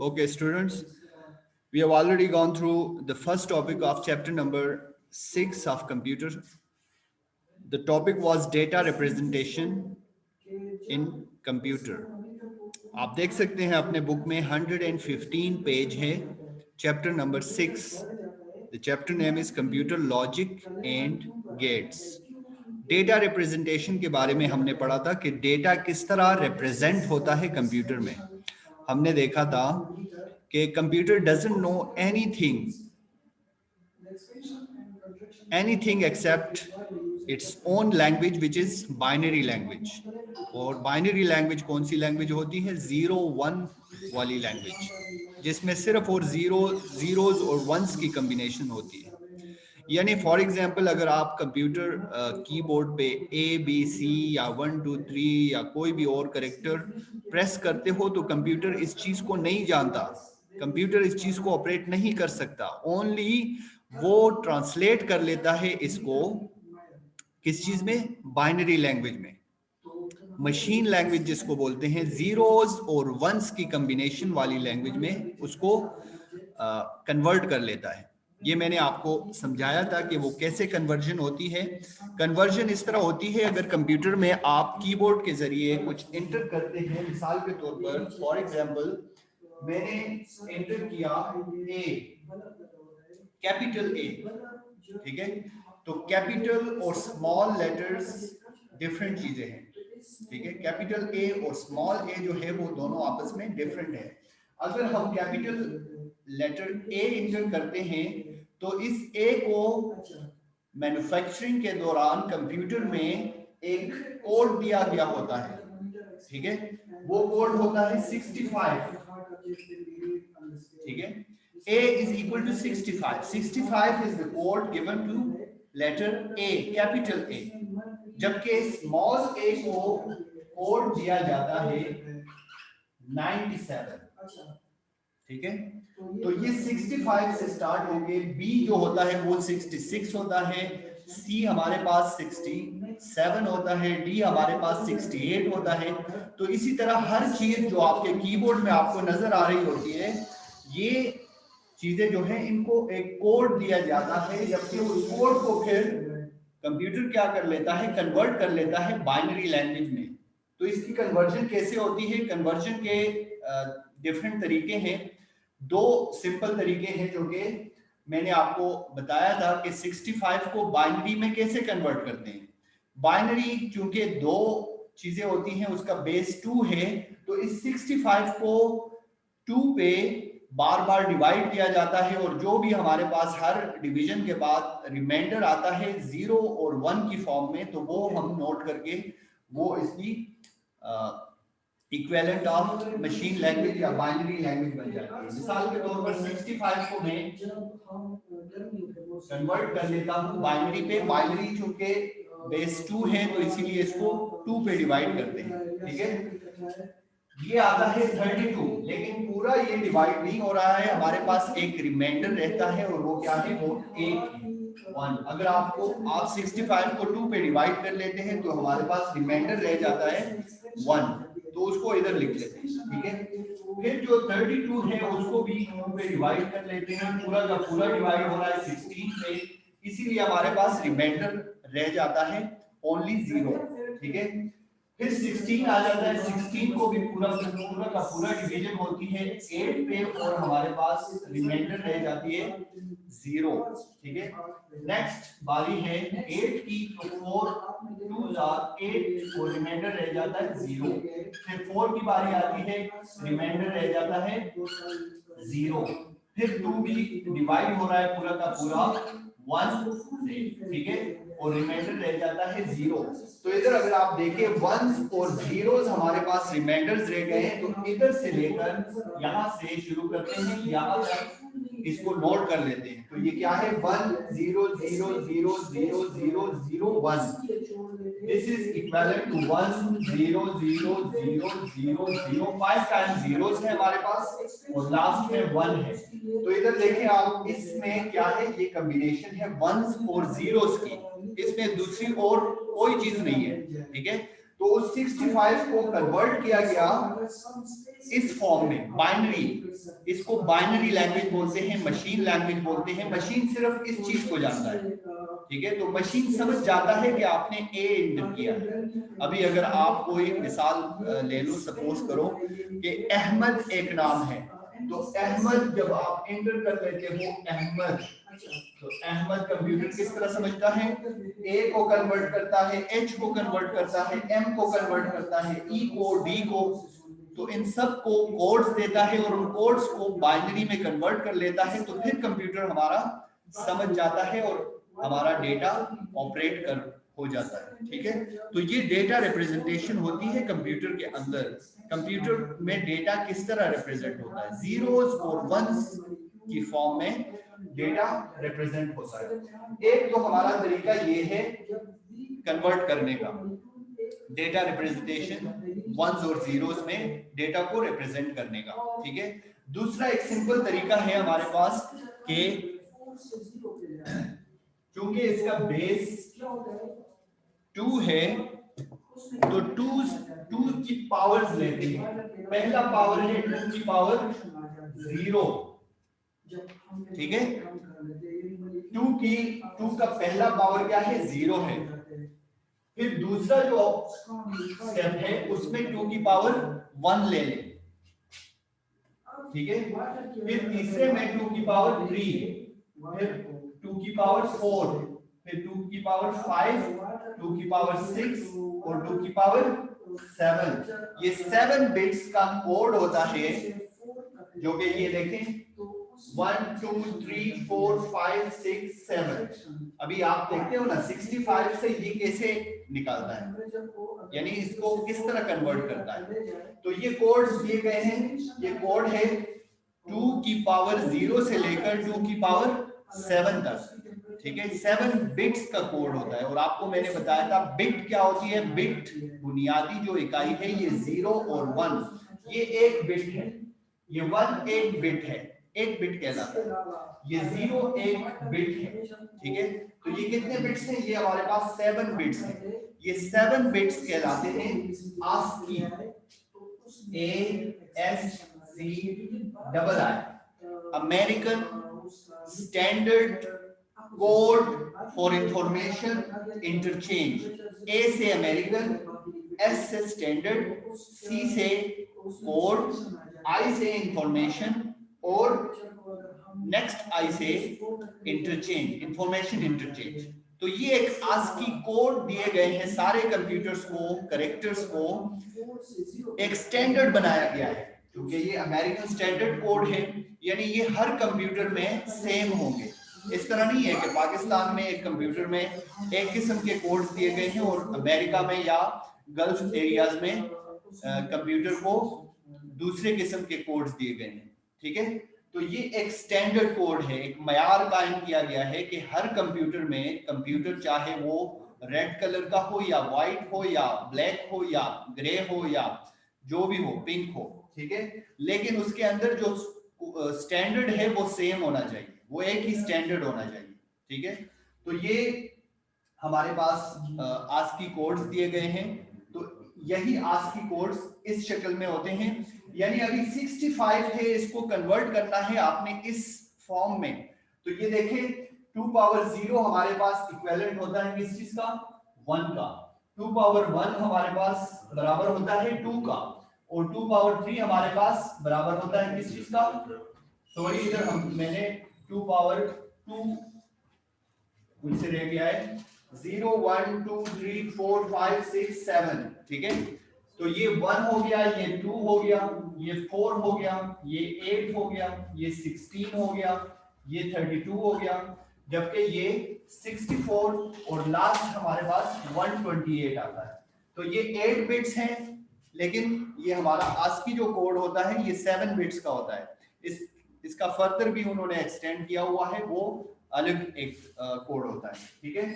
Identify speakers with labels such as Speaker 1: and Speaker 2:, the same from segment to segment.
Speaker 1: Okay, students, we have already gone through the first topic of chapter number 6 of computer. The topic was data representation in computer. आप देख सकते हैं अपने book में 115 page है, chapter number 6. The chapter name is Computer Logic and Gates. Data representation के बारे में हमने पढ़ा था कि डेटा किस तरह रिप्रेजेंट होता है कंप्यूटर में. हमने देखा था कि computer doesn't know anything accept its own language which is binary language. और बाइनरी लैंग्वेज कौन सी लैंग्वेज होती है? 0-1 वाली लैंग्वेज, जिसमें सिर्फ और जीरोज और वंस की कॉम्बिनेशन होती है. यानी फॉर एग्जांपल अगर आप कंप्यूटर कीबोर्ड पे ABC या 1 2 3 या कोई भी और करेक्टर प्रेस करते हो तो कंप्यूटर इस चीज को नहीं जानता, कंप्यूटर इस चीज को ऑपरेट नहीं कर सकता. ओनली वो ट्रांसलेट कर लेता है इसको किस चीज में? बाइनरी लैंग्वेज में. मशीन लैंग्वेज जिसको बोलते हैं, जीरोज और वंस की कॉम्बिनेशन वाली लैंग्वेज में उसको कन्वर्ट कर लेता है. ये मैंने आपको समझाया था कि वो कैसे कन्वर्जन होती है. कन्वर्जन इस तरह होती है, अगर कंप्यूटर में आप कीबोर्ड के जरिए कुछ एंटर करते हैं, मिसाल के तौर पर फॉर एग्जांपल मैंने एंटर किया ए, कैपिटल ए, ठीक है. तो कैपिटल और स्मॉल लेटर्स डिफरेंट चीजें हैं, ठीक है. कैपिटल ए और स्मॉल ए जो है वो दोनों आपस में डिफरेंट है. अगर हम कैपिटल लेटर ए एंटर करते हैं तो इस ए को मैन्युफैक्चरिंग के दौरान कंप्यूटर में एक कोड दिया गया होता है, ठीक है. वो कोड होता है 65, ठीक है. A is equal to 65. 65 is the code given to letter A, capital A. जबकि small a को कोड दिया जाता है 97, ठीक है. तो ये 65 से स्टार्ट होके B जो होता है वो 66 होता है, C हमारे पास 67 होता है, D हमारे पास 68 होता है. तो इसी तरह हर चीज जो आपके कीबोर्ड में आपको नजर आ रही होती है, ये चीजें जो है इनको एक कोड दिया जाता है, जबकि उस कोड को फिर कंप्यूटर क्या कर लेता है? कन्वर्ट कर लेता है बाइनरी लैंग्वेज में. तो इसकी कन्वर्जन कैसे होती है? कन्वर्जन के डिफरेंट तरीके हैं. दो सिंपल तरीके हैं जो कि मैंने आपको बताया था कि 65 को बाइनरी में कैसे कन्वर्ट करते हैं. बाइनरी चूंकि दो चीजें होती हैं, उसका बेस 2 है, तो इस 65 को 2 पे बार बार डिवाइड किया जाता है और जो भी हमारे पास हर डिवीजन के बाद रिमाइंडर आता है 0 और 1 की फॉर्म में, तो वो हम नोट करके वो इसकी इक्विवेलेंट ऑफ मशीन लैंग्वेज या बाइनरी लैंग्वेज बन जाती है. मिसाल के तौर पर 65 को मैं कन्वर्ट कर लेता हूं बाइनरी पे. बाइनरी चूंकि बेस 2 है तो इसीलिए इसको 2 पे डिवाइड करते हैं, ठीक है. ये आता है 32, लेकिन पूरा ये डिवाइड नहीं हो रहा है, हमारे पास एक रिमाइंडर रहता है और वो क्या है? वो 1. अगर आप 65 को 2 पे डिवाइड कर लेते हैं तो हमारे पास रिमाइंडर रह जाता है 1, तो उसको इधर लिख लेते हैं, ठीक है. फिर जो 32 है उसको भी 2 पे डिवाइड कर लेते हैं, पूरा का पूरा डिवाइड हो रहा है 16 पे, इसीलिए हमारे पास रिमाइंडर रह जाता है ओनली 0, ठीक है. फिर 16 आ जाता है, 16 को भी पूरा का पूरा डिवीजन होती है 8 पे और हमारे पास रिमाइंडर रह जाती है 0, ठीक है. नेक्स्ट बारी है 8 की, तो 4 2 8 और रिमाइंडर रह जाता है 0. फिर 4 की बारी आती है, रिमाइंडर रह जाता है 0. फिर 2 भी डिवाइड हो रहा है पूरा का पूरा 1 से, ठीक है, और रिमाइंडर रह जाता है 0. तो इधर अगर आप देखें 1s और 0s हमारे पास रिमाइंडर्स रह गए हैं, तो इधर से लेकर यहां से शुरू करते हैं, यहां तक इसको नोट कर लेते हैं. तो ये क्या है? 1 0 0 0 0 0 0 1. This is equivalent to 1 0 0 0 0 0. 5 times zeros है हमारे पास और लास्ट में 1 है. तो इधर देखिए आप, इसमें क्या है? ये कॉम्बिनेशन है 1s और 0s की, इसमें दूसरी और कोई चीज नहीं है, ठीक है. तो उस 65 को कन्वर्ट किया गया इस फॉर्म में बाइनरी। इसको बाइनरी लैंग्वेज बोलते हैं, मशीन लैंग्वेज बोलते हैं। मशीन सिर्फ इस चीज को जानता है, ठीक है। तो मशीन समझ जाता है कि आपने ए एंटर किया है। अभी अगर आप कोई मिसाल ले लो, सपोज करो कि अहमद एक नाम है, तो अहमद जब आप एंटर कर लेते हो अहमद, तो अहमद कंप्यूटर किस तरह समझता है, ए को कन्वर्ट करता है, एच को कन्वर्ट करता है, एम को कन्वर्ट करता है, ई को, डी को, तो इन सब को कोड्स देता है और उन कोड्स को बाइनरी में कन्वर्ट कर लेता है। तो फिर कंप्यूटर हमारा समझ जाता है और हमारा डेटा ऑपरेट कर हो जाता है, ठीक है। तो ये डेटा रिप्रेजेंटेशन होती है कंप्यूटर के अंदर। कंप्यूटर में डेटा किस तरह रिप्रेजेंट होता है, जीरोस और वंस की फॉर्म में डेटा रिप्रेजेंट होता है। एक तो हमारा तरीका ये है कन्वर्ट करने का, डेटा रिप्रेजेंटेशन वंस और जीरोस में डेटा को रिप्रेजेंट करने का, ठीक है। दूसरा एक सिंपल तरीका है हमारे पास कि क्योंकि इसका बेस 2 है तो 2 की पावर्स लेते हैं। पहला पावर है 2 की पावर 0, ठीक है। 2 का पहला पावर क्या है, 0 है। फिर दूसरा जो स्टेप है उसमें 2 की पावर 1 ले लें, ठीक है। फिर तीसरे में 2 की पावर 3, फिर 2 की पावर 4, फिर 2 की पावर 5, 2 की पावर 6 और 2 की पावर 7। ये 7 बिट्स का कोड होता है, जो कि ये देखें 1 2 3 4 5 6 7। अभी आप देखते हो ना 65 से ये कैसे निकालता है, यानी इसको किस तरह कन्वर्ट करता है। तो ये कोड्स दिए गए हैं, ये कोड है 2 की पावर 0 से लेकर 2 की पावर 7 तक, ठीक है। 7 बिट्स का कोड होता है। और आपको मैंने बताया था बिट क्या होती है, बिट बुनियादी जो इकाई है ये 0 और 1, ये एक बिट है, ये 1 एक बिट है, एक बिट कहलाता है, ये 0 एक बिट है, ठीक है। तो ये कितने बिट्स हैं, ये हमारे पास 7 बिट्स हैं। ये 7 बिट्स कहलाते हैं ASCII, ASCII, American standard code for information interchange. A से अमेरिकन, एस से स्टैंडर्ड, सी से कोड, आई से इंफॉर्मेशन और नेक्स्ट आई से इंटरचेंज, इंफॉर्मेशन इंटरचेंज। तो ये एक ASCII कोड दिए गए हैं सारे कंप्यूटर्स को, कैरेक्टर्स को एक स्टैंडर्ड बनाया गया है, क्योंकि ये अमेरिकन स्टैंडर्ड कोड है, यानी ये हर कंप्यूटर में सेम होंगे। इस तरह नहीं है कि पाकिस्तान में एक कंप्यूटर में एक किस्म के कोड्स दिए गए हैं और अमेरिका में या गल्फ एरियाज में कंप्यूटर को दूसरे किस्म के कोड्स दिए गए हैं, ठीक है। तो ये एक स्टैंडर्ड कोड है, एक मयार कायम किया गया है कि हर कंप्यूटर में, कंप्यूटर चाहे वो रेड कलर का हो या व्हाइट हो या ब्लैक हो या ग्रे हो या जो भी हो, पिंक हो, ठीक है, लेकिन उसके अंदर जो स्टैंडर्ड है वो सेम होना चाहिए, वो एक ही स्टैंडर्ड होना चाहिए, ठीक है। तो ये हमारे पास ASCII कोड्स दिए गए हैं। तो यही ASCII कोड्स इस शक्ल में होते हैं, यानी अभी 65 है, इसको कन्वर्ट करना है आपने इस फॉर्म में। तो ये देखें 2 पावर 0 हमारे पास इक्विवेलेंट होता है किस चीज का, 1 का। 2 पावर 1 हमारे पास बराबर होता है 2 का, और 2 पावर 3 हमारे पास बराबर होता है किस चीज का, सॉरी इधर मैंने 2 पावर 2 मुझसे रह गया है 0 1 2 3 4 5 6 7, ठीक है। तो ये 1 हो गया, ये 2 हो गया, ये 4 हो गया, ये 8 हो गया, ये 16 हो गया, ये 32 हो गया, जबकि ये 64 और लास्ट हमारे पास 128 आता है। तो ये 8 बिट्स हैं, लेकिन ये हमारा ASCII जो कोड होता है ये 7 बिट्स का होता है। इसका फर्दर भी उन्होंने एक्सटेंड किया हुआ है, वो अलग एक कोड होता है, ठीक है।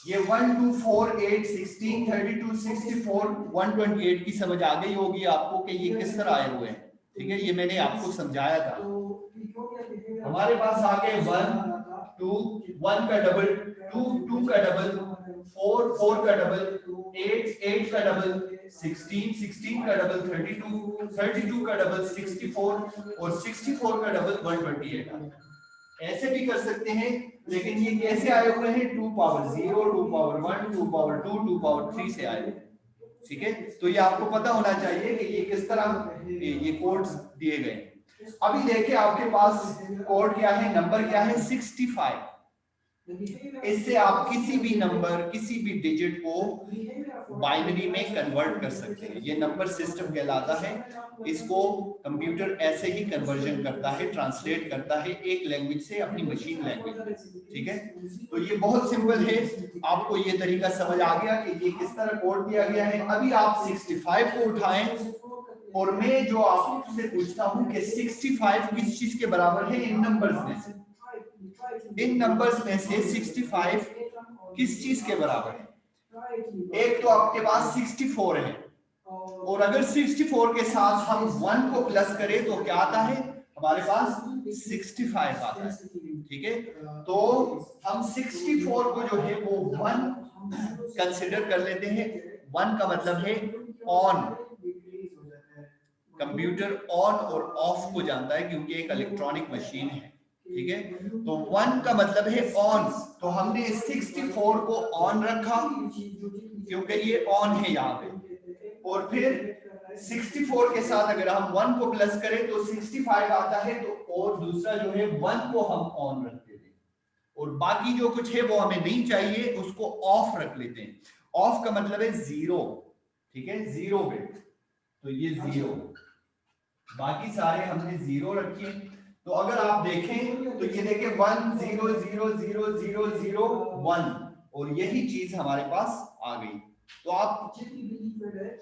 Speaker 1: ये 1 2 4 8 16 32 64 128 की समझ आ गई होगी आपको कि ये किस तरह आए हुए हैं, ठीक है। ये मैंने आपको समझाया था। हमारे पास आ गए 1 2 1 का डबल 2 2 का डबल 4 का डबल 8 का डबल 16 का डबल 32 का डबल 64 और 64 का डबल 128 आता है। ऐसे भी कर सकते हैं, लेकिन ये कैसे आए हुए हैं? 2 पावर 0, 2 पावर 1, 2 पावर 2, 2 पावर 3 से आए हुए। ठीक है, तो ये आपको पता होना चाहिए कि ये किस तरह ये कोड्स दिए गए हैं। अभी देखिए आपके पास कोड क्या है, नंबर क्या है? 65। इससे आप किसी भी नंबर, किसी भी डिजिट को बाइनरी में कन्वर्ट कर सकते हैं। ये नंबर सिस्टम कहलाता है। इसको कंप्यूटर ऐसे ही कन्वर्जन करता है, ट्रांसलेट करता है एक लैंग्वेज से अपनी मशीन लैंग्वेज में। ठीक है, तो ये बहुत सिंपल है। आपको ये तरीका समझ आ गया कि ये किस तरह कोड दिया गया है। अभी आप 65 को उठाएं और मैं जो आपसे पूछता हूं कि 65 किस चीज के बराबर है? इन नंबर्स में से, इन नंबर्स में से 65 किस चीज के बराबर है? एक तो आपके पास 64 है, और अगर 64 के साथ हम 1 को प्लस करें तो क्या आता है? हमारे पास 65 आता है। ठीक है, तो हम 64 को जो है वो 1 कंसिडर कर लेते हैं। 1 का मतलब है ऑन। कंप्यूटर ऑन और ऑफ को जानता है क्योंकि एक इलेक्ट्रॉनिक मशीन है। ठीक है, तो 1 का मतलब है ऑन, तो हमने 64 को ऑन रखा क्योंकि ये ऑन है यहाँ पे, और फिर 64 के साथ अगर हम 1 को प्लस करें तो 65 आता है, तो और दूसरा जो है 1 को हम ऑन रख देते हैं, और बाकी जो कुछ है वो हमें नहीं चाहिए, उसको ऑफ रख लेते हैं। ऑफ का मतलब है 0। ठीक है, 0 बिट, तो ये 0, बाकी सारे हमने 0 रखे। तो अगर आप देखें तो ये देखें 1 0 0 0 0 0 1, और यही चीज हमारे पास आ गई। तो आप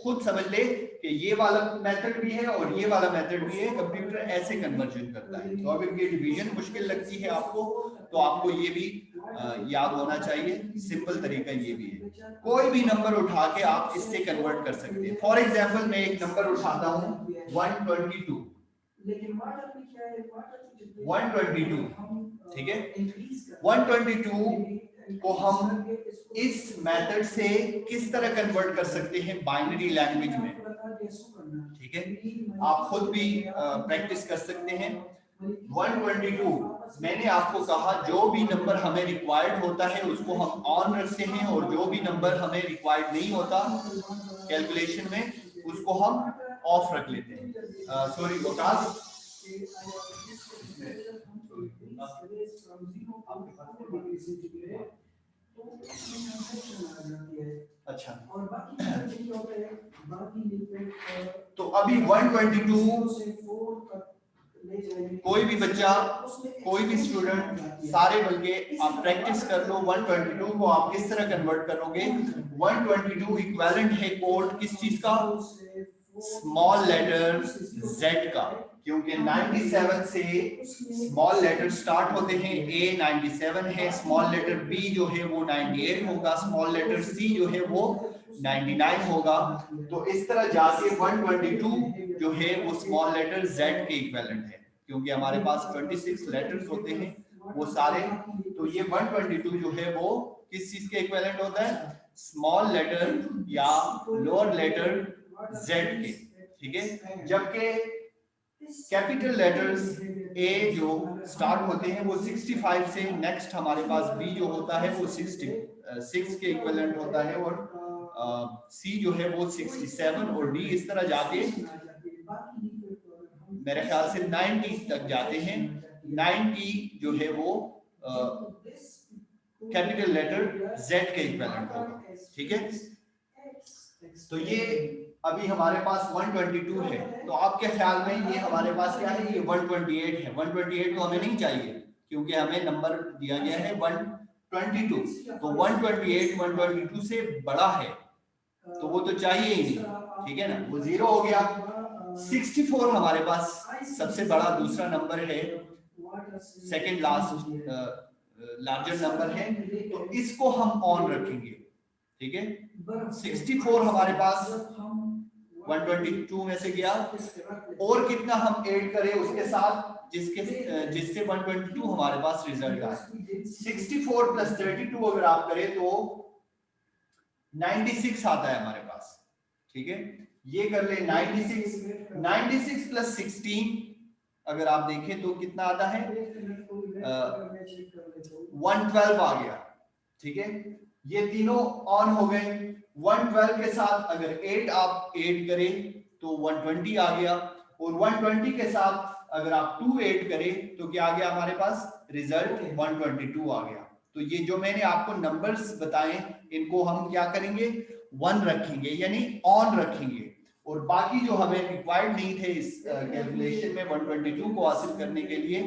Speaker 1: खुद समझ ले कि ये वाला मेथड भी है और ये वाला मेथड भी है। कंप्यूटर ऐसे कन्वर्जन करता है। तो अगर ये डिवीजन मुश्किल लगती है आपको, तो आपको ये भी याद होना चाहिए। सिंपल तरीका ये भी है। कोई भी नंबर उठा के आप इससे कन्वर्ट कर सकते हैं। फॉर एग्जांपल मैं एक नंबर उठाता हूँ 122। 122, ठीक है, 122 को हम इस मेथड से किस तरह कन्वर्ट कर सकते हैं? बाइनरी लैंग्वेज में। ठीक है, आप खुद भी प्रैक्टिस कर सकते हैं। 122 मैंने आपको कहा जो भी नंबर हमें रिक्वायर्ड होता है उसको हम ऑन रखते हैं, और जो भी नंबर हमें रिक्वायर्ड नहीं होता कैलकुलेशन में उसको हम ऑफ रख लेते हैं। सॉरी वकास, अच्छा, तो अभी 122 कोई भी बच्चा, कोई भी स्टूडेंट, सारे बल्कि आप प्रैक्टिस कर लो। 122 को आप किस तरह कन्वर्ट करोगे? 122 इक्विवेलेंट है कोड किस चीज का? स्मॉल लेटर Z का, क्योंकि 97 से स्मॉल लेटर स्टार्ट होते हैं। A 97 है, स्मॉल लेटर B जो है वो 98 होगा, स्मॉल लेटर C जो है वो 99 होगा। तो इस तरह जाके 122 जो है वो स्मॉल लेटर Z के इक्विवेलेंट है, क्योंकि हमारे पास 26 लेटर्स होते हैं वो सारे। तो ये 122 जो है वो किस चीज के इक्विवेलेंट होता है? स्मॉल लेटर या लोअर लेटर Z के। ठीक है, जबकि कैपिटल लेटर्स A जो स्टार्ट होते हैं वो 65 से, नेक्स्ट हमारे पास B जो होता है वो 66 के इक्विवेलेंट होता है, और C जो है वो 67, और D इस तरह जाके मेरे ख्याल से 90 तक जाते हैं। 90 जो है वो कैपिटल लेटर Z के इक्विवेलेंट होगा। ठीक है, तो ये अभी हमारे पास 122 है। तो आपके ख्याल में ये हमारे पास क्या है? ये 128 है। 128 तो हमें नहीं चाहिए क्योंकि हमें नंबर दिया गया है 122। तो 128 122 से बड़ा है तो वो तो चाहिए ही नहीं। ठीक है ना, वो 0 हो गया। 64 हमारे पास सबसे बड़ा दूसरा नंबर है, सेकंड लार्जर नंबर है, तो इसको हम ऑन रखेंगे। ठीक है, 64 हमारे पास 122 में से गया, और कितना हम ऐड करें उसके साथ जिससे 122 हमारे पास रिजल्ट आए। 64 प्लस 32 अगर आप करें तो 96 आता है हमारे पास, ठीक है। ये कर ले 96 प्लस 16, अगर आप देखें तो कितना आता है 112 आ गया, ठीक है। ये तीनों ऑन हो गए। 112 के साथ अगर 8 आप ऐड करें तो 120 आ गया, और 120 के साथ अगर आप 2 ऐड करें तो क्या आ गया हमारे पास रिजल्ट 122 आ गया। तो ये जो मैंने आपको नंबर्स बताए इनको हम क्या करेंगे 1 रखेंगे यानी ऑन रखेंगे, और बाकी जो हमें रिक्वायर्ड नहीं थे इस कैलकुलेशन में 122 को हासिल करने के लिए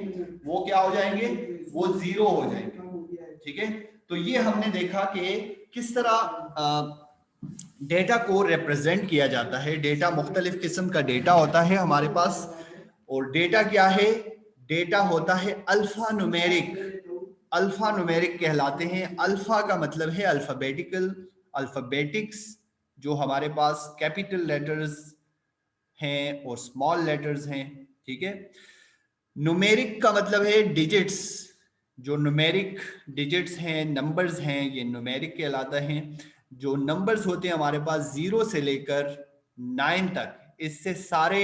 Speaker 1: वो क्या हो जाएंगे, वो 0 हो जाएंगे, ठीक है। तो ये हमने देखा कि किस तरह डेटा को रिप्रेजेंट किया जाता है। डेटा मुख्तलिफ किस्म का डेटा होता है हमारे पास, और डेटा क्या है, डेटा होता है अल्फा न्यूमेरिक, अल्फा न्यूमेरिक कहलाते हैं। अल्फा का मतलब है अल्फाबेटिकल, अल्फाबेटिक्स, जो हमारे पास कैपिटल लेटर्स हैं और स्मॉल लेटर्स हैं, ठीक है। न्यूमेरिक का मतलब है डिजिट्स, जो न्यूमेरिक डिजिट्स हैं, नंबर्स हैं, ये न्यूमेरिक कहलाता है। जो नंबर्स होते हैं हमारे पास 0 से लेकर 9 तक, इससे सारे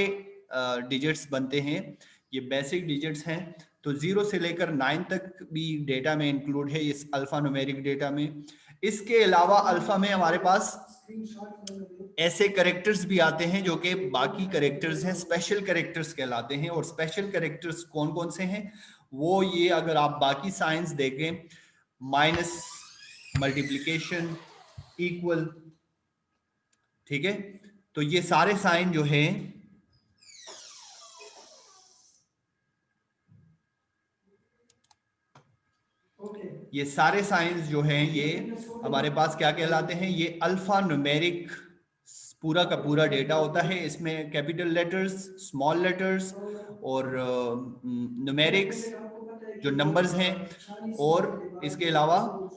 Speaker 1: डिजिट्स बनते हैं, ये बेसिक डिजिट्स हैं। तो 0 से लेकर 9 तक भी डेटा में इंक्लूड है इस अल्फा न्यूमेरिक डेटा में। इसके अलावा अल्फा में हमारे पास ऐसे करेक्टर्स भी आते हैं जो कि बाकी करेक्टर्स हैं, स्पेशल करेक्टर्स कहलाते हैं। और स्पेशल करेक्टर्स कौन कौन से हैं, वो ये अगर आप बाकी साइंस देखें, माइनस, मल्टीप्लिकेशन, इक्वल, ठीक है। तो ये सारे साइन जो हैं ये सारे साइंस जो हैं ये हमारे पास क्या कहलाते हैं, ये अल्फा न्यूमेरिक पूरा का पूरा डेटा होता है। इसमें कैपिटल लेटर्स, स्मॉल लेटर्स और न्यूमेरिक्स जो नंबर्स हैं, और इसके अलावा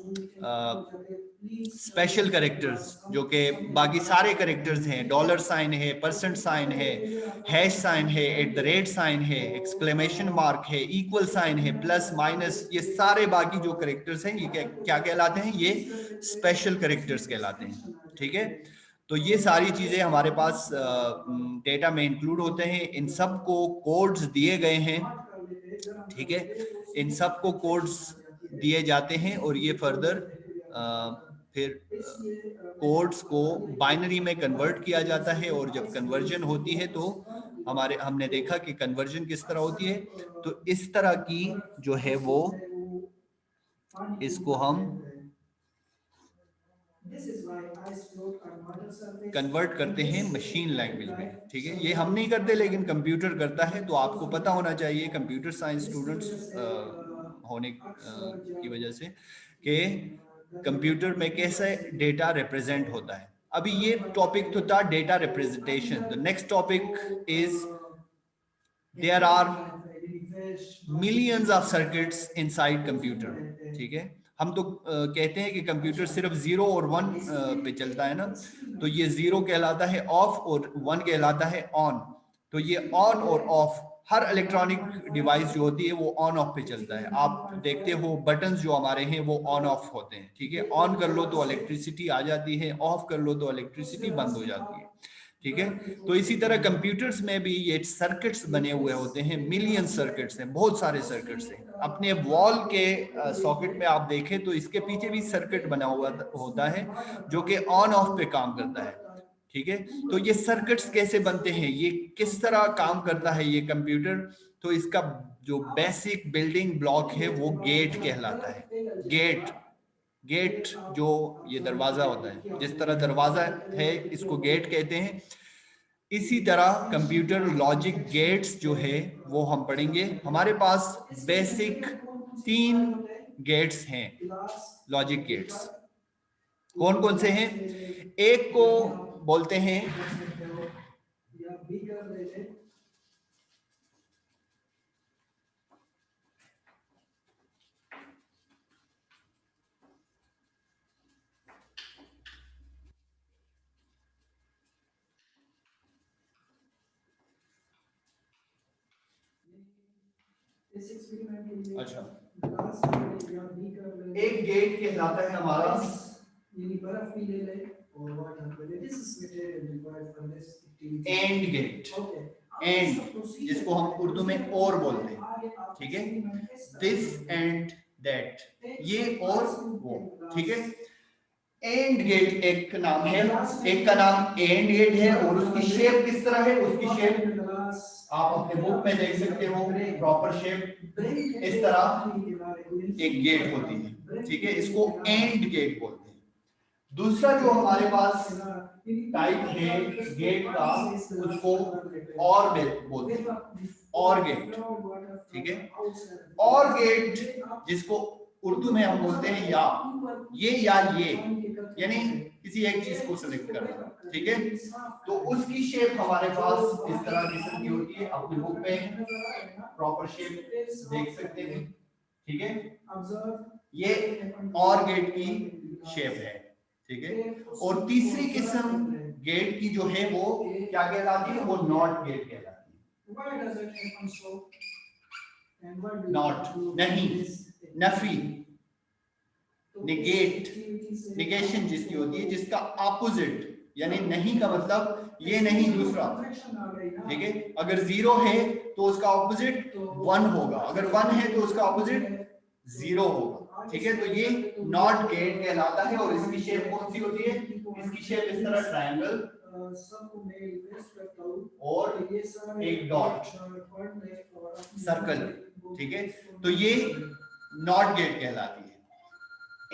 Speaker 1: स्पेशल करेक्टर्स जो कि बाकी सारे करेक्टर्स हैं, डॉलर साइन है, परसेंट साइन है, हैश साइन है, एट द रेट साइन है, एक्सक्लेमेशन मार्क है, इक्वल साइन है, प्लस माइनस, ये सारे बाकी जो करेक्टर्स हैं ये क्या कहलाते हैं, ये स्पेशल करेक्टर्स कहलाते हैं, ठीक है। तो ये सारी चीजें हमारे पास डेटा में इंक्लूड होते हैं। इन सब को कोड्स दिए गए हैं, ठीक है। इन सब को कोड्स दिए जाते हैं और ये फर्दर फिर कोड्स को बाइनरी में कन्वर्ट किया जाता है। और जब कन्वर्जन होती है तो हमने देखा कि कन्वर्जन किस तरह होती है। तो इस तरह की जो है वो इसको हम कन्वर्ट करते हैं मशीन लैंग्वेज में, ठीक है। ये हम नहीं करते लेकिन कंप्यूटर करता है। तो आपको पता होना चाहिए कंप्यूटर साइंस स्टूडेंट्स होने की वजह से कि कंप्यूटर में कैसे डेटा रिप्रेजेंट होता है। अभी ये टॉपिक तो था data representation. The next topic is there are millions of circuits inside computer, ठीक है। हम तो कहते हैं कि कंप्यूटर सिर्फ 0 और 1 पे चलता है ना, तो ये 0 कहलाता है ऑफ और 1 कहलाता है ऑन। तो ये ऑन और ऑफ, हर इलेक्ट्रॉनिक डिवाइस जो होती है वो ऑन ऑफ पे चलता है। आप देखते हो बटन्स जो हमारे हैं वो ऑन ऑफ होते हैं, ठीक है। ऑन कर लो तो इलेक्ट्रिसिटी आ जाती है, ऑफ कर लो तो इलेक्ट्रिसिटी बंद हो जाती है, ठीक है। तो इसी तरह कंप्यूटर्स में भी ये सर्किट्स बने हुए होते हैं, मिलियन सर्किट्स हैं, बहुत सारे सर्किट्स हैं। अपने वॉल के सॉकेट में आप देखें तो इसके पीछे भी सर्किट बना हुआ होता है जो कि ऑन ऑफ पे काम करता है, ठीक है। तो ये सर्किट्स कैसे बनते हैं, ये किस तरह काम करता है ये कंप्यूटर, तो इसका जो बेसिक बिल्डिंग ब्लॉक है वो गेट कहलाता है। गेट जो ये दरवाजा होता है, जिस तरह दरवाजा है इसको गेट कहते हैं। इसी तरह कंप्यूटर लॉजिक गेट्स जो है वो हम पढ़ेंगे। हमारे पास बेसिक 3 गेट्स हैं, लॉजिक गेट्स। कौन कौन से हैं, एक को बोलते हैं अच्छा, एक गेट कहलाता है हमारा एंड गेट, एंड जिसको हम उर्दू में और बोलते हैं, ठीक है, दिस एंड दैट, ये और वो, ठीक है। एंड गेट एक नाम है, एक का नाम एंड गेट है, और उसकी शेप किस तरह है, उसकी शेप आप अपने बुक में देख सकते हो, प्रॉपर शेप इस तरह एक गेट होती है, ठीक है, इसको एंड गेट बोलते हैं। दूसरा जो हमारे पास टाइप है गेट का, उसको और गेट बोलते हैं, और गेट, ठीक है। और गेट जिसको उर्दू में हम बोलते हैं या, ये या ये, यानी किसी एक चीज को सिलेक्ट करना, ठीक है। तो उसकी शेप हमारे पास इस तरह किस्म की होती है, अपनी बुक में प्रॉपर शेप देख सकते हैं, ठीक है। ये और गेट की शेप है, ठीक है। और तीसरी किस्म गेट की जो है वो क्या कहलाती है, वो नॉट गेट कहलाती है। नॉट, नहीं, नफी, निगेट, निगेशन जिसकी होती है, जिसका ऑपोजिट, यानी नहीं का मतलब ये नहीं दूसरा, ठीक है। अगर 0 है तो उसका ऑपोजिट 1 होगा, अगर 1 है तो उसका ऑपोजिट 0 होगा, ठीक है। तो ये नॉट गेट कहलाता है। और इसकी शेप कौन सी होती है, इसकी शेप इस तरह ट्रायंगल और एक डॉट, सर्कल, ठीक है। तो ये नॉट गेट कहलाती है।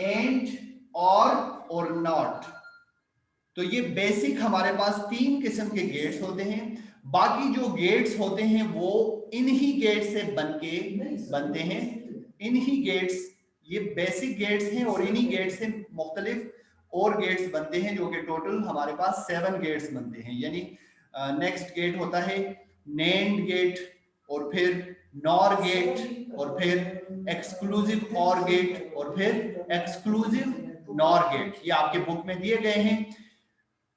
Speaker 1: एंड, और नॉट, तो ये बेसिक हमारे पास 3 किस्म के गेट्स होते हैं। बाकी जो गेट्स होते हैं वो इन्हीं गेट से बनते हैं, इन्हीं गेट्स, ये बेसिक गेट्स हैं, और इन्हीं गेट से मुख्तलिफ और गेट्स बनते हैं, जो कि टोटल हमारे पास 7 गेट्स बनते हैं। यानी नेक्स्ट गेट होता है नेम्ड गेट, और फिर नॉर गेट, और फिर एक्सक्लूसिव और गेट, और फिर एक्सक्लूसिव नॉर गेट। ये आपके बुक में दिए गए हैं।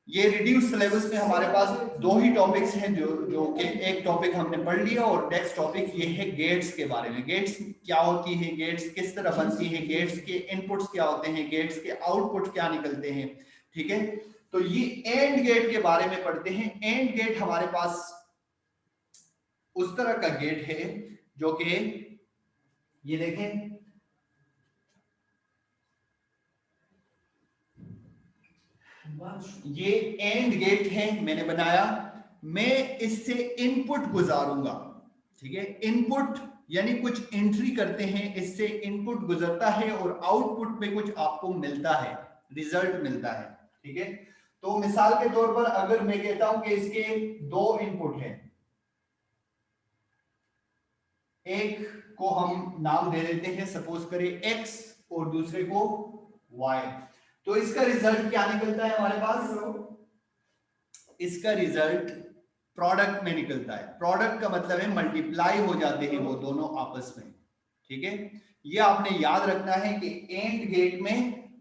Speaker 1: ये रिड्यूस सिलेबस में हमारे पास 2 ही टॉपिक्स हैं, जो कि एक टॉपिक हमने पढ़ लिया, और नेक्स्ट टॉपिक ये है गेट्स के बारे में। गेट्स क्या होती है, गेट्स किस तरह बनती है, गेट्स के इनपुट्स क्या होते हैं, गेट्स के आउटपुट क्या निकलते हैं, ठीक है। तो ये एंड गेट के बारे में पढ़ते हैं। एंड गेट हमारे पास उस तरह का गेट है जो कि ये देखें, ये एंड गेट है, मैंने बनाया, मैं इससे इनपुट गुजारूंगा, ठीक है। इनपुट यानी कुछ एंट्री करते हैं, इससे इनपुट गुजरता है और आउटपुट में कुछ आपको मिलता है, रिजल्ट मिलता है, ठीक है। तो मिसाल के तौर पर अगर मैं कहता हूं कि इसके 2 इनपुट हैं, एक को हम नाम दे देते हैं, सपोज करें x, और दूसरे को y, तो इसका रिजल्ट क्या निकलता है हमारे पास, इसका रिजल्ट प्रोडक्ट में निकलता है। प्रोडक्ट का मतलब है मल्टीप्लाई हो जाते हैं वो दोनों आपस में, ठीक है। ये आपने याद रखना है कि एंड गेट में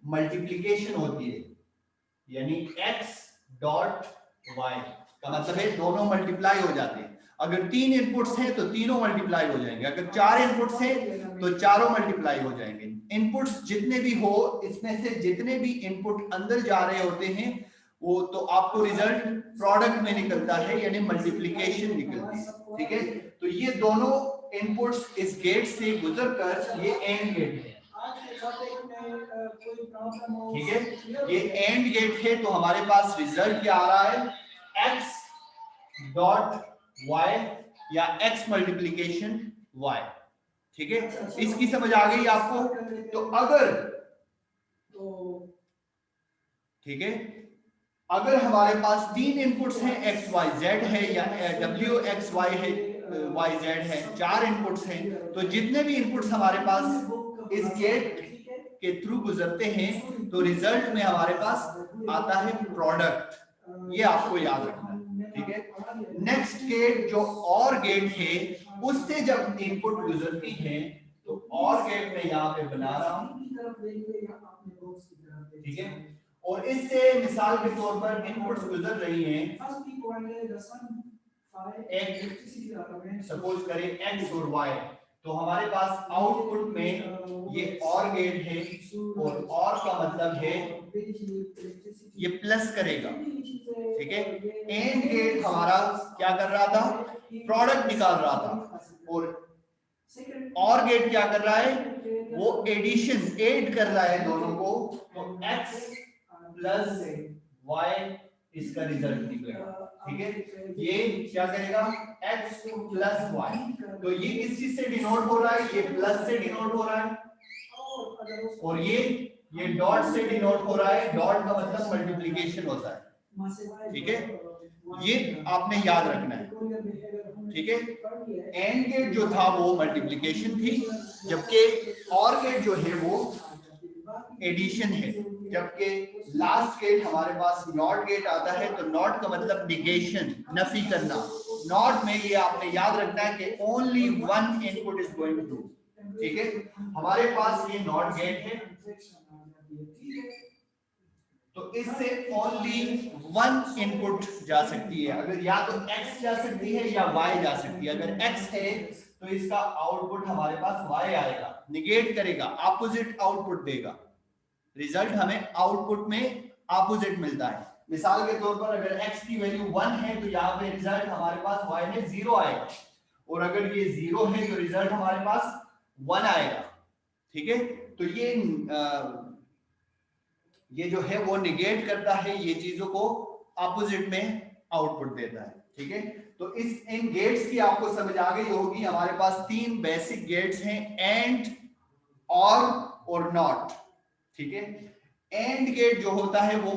Speaker 1: मल्टीप्लिकेशन होती है, यानी x डॉट y का मतलब है दोनों मल्टीप्लाई हो जाते हैं। अगर 3 इनपुट्स हैं तो तीनों मल्टीप्लाई हो जाएंगे, अगर 4 इनपुट्स हैं तो चारों मल्टीप्लाई हो जाएंगे। इनपुट्स जितने भी हो, इसमें से जितने भी इनपुट अंदर जा रहे होते हैं वो, तो आपको रिजल्ट प्रोडक्ट में निकलता है, यानी मल्टीप्लिकेशन निकलती है, ठीक है। तो ये दोनों इनपुट्स इस गेट से गुजर कर ये एंड गेट है, ठीक है। ये एंड गेट है, तो हमारे पास रिजल्ट क्या आ रहा है, x डॉट y या x मल्टीप्लिकेशन y, ठीक है। इसकी समझ आ गई आपको। तो अगर, ठीक है, अगर हमारे पास 3 इनपुट्स हैं, x y z है या w x y है, y z है, 4 इनपुट्स हैं, तो जितने भी इनपुट्स हमारे पास इस गेट के थ्रू गुजरते हैं तो रिजल्ट में हमारे पास आता है प्रोडक्ट, ये आपको याद रखना है, ठीक है। नेक्स्ट गेट जो और गेट है, उससे जब इनपुट गुजरती है तो और गेट में यहाँ पे बना रहा हूं, ठीक है। और इससे मिसाल के तौर पर इनपुट्स गुजर रही हैं, एक सपोज करें x और y, तो हमारे पास आउटपुट में ये और गेट है और का मतलब है ये प्लस करेगा, ठीक है। एंड गेट हमारा क्या कर रहा था, प्रोडक्ट निकाल रहा था, और गेट क्या कर रहा है, वो एडिशन ऐड कर रहा है दोनों को, तो x प्लस y इसका रिजल्ट निकलेगा, ठीक है। ये क्या करेगा, x प्लस y, तो ये किस चीज से डिनोट हो रहा है, ये प्लस से डिनोट हो रहा है, और ये डॉट से डिनोट हो रहा है। डॉट का मतलब मल्टीप्लिकेशन होता है, ठीक है। ये आपने याद रखना है, ठीक है। एंड गेट जो था वो मल्टीप्लिकेशन थी, जबकि और गेट जो है वो एडिशन है, जबकि लास्ट गेट हमारे पास नॉट गेट आता है। तो नॉट का मतलब निगेशन, नफी करना। नॉट में ये आपने याद रखना है कि only one input is going to, ठीक है। हमारे पास ये नॉट गेट है, तो इससे ओनली वन इनपुट जा सकती है। अगर या तो x जा सकती है या y जा सकती है। अगर x है तो इसका आउटपुट हमारे पास y आएगा, निगेट करेगा, ऑपोजिट आउटपुट देगा। रिजल्ट हमें आउटपुट में ऑपोजिट मिलता है। मिसाल के तौर पर अगर x की वैल्यू 1 है तो यहाँ पे रिजल्ट हमारे पास y में 0 आएगा, और अगर ये 0 है तो रिजल्ट हमारे पास 1 आएगा, ठीक है। तो ये जो है वो निगेट करता है, ये चीजों को ऑपोजिट में आउटपुट देता है, ठीक है। तो इन गेट्स की आपको समझ आ गई होगी। हमारे पास 3 बेसिक गेट्स हैं, एंड, और नॉट, ठीक है। एंड गेट जो होता है वो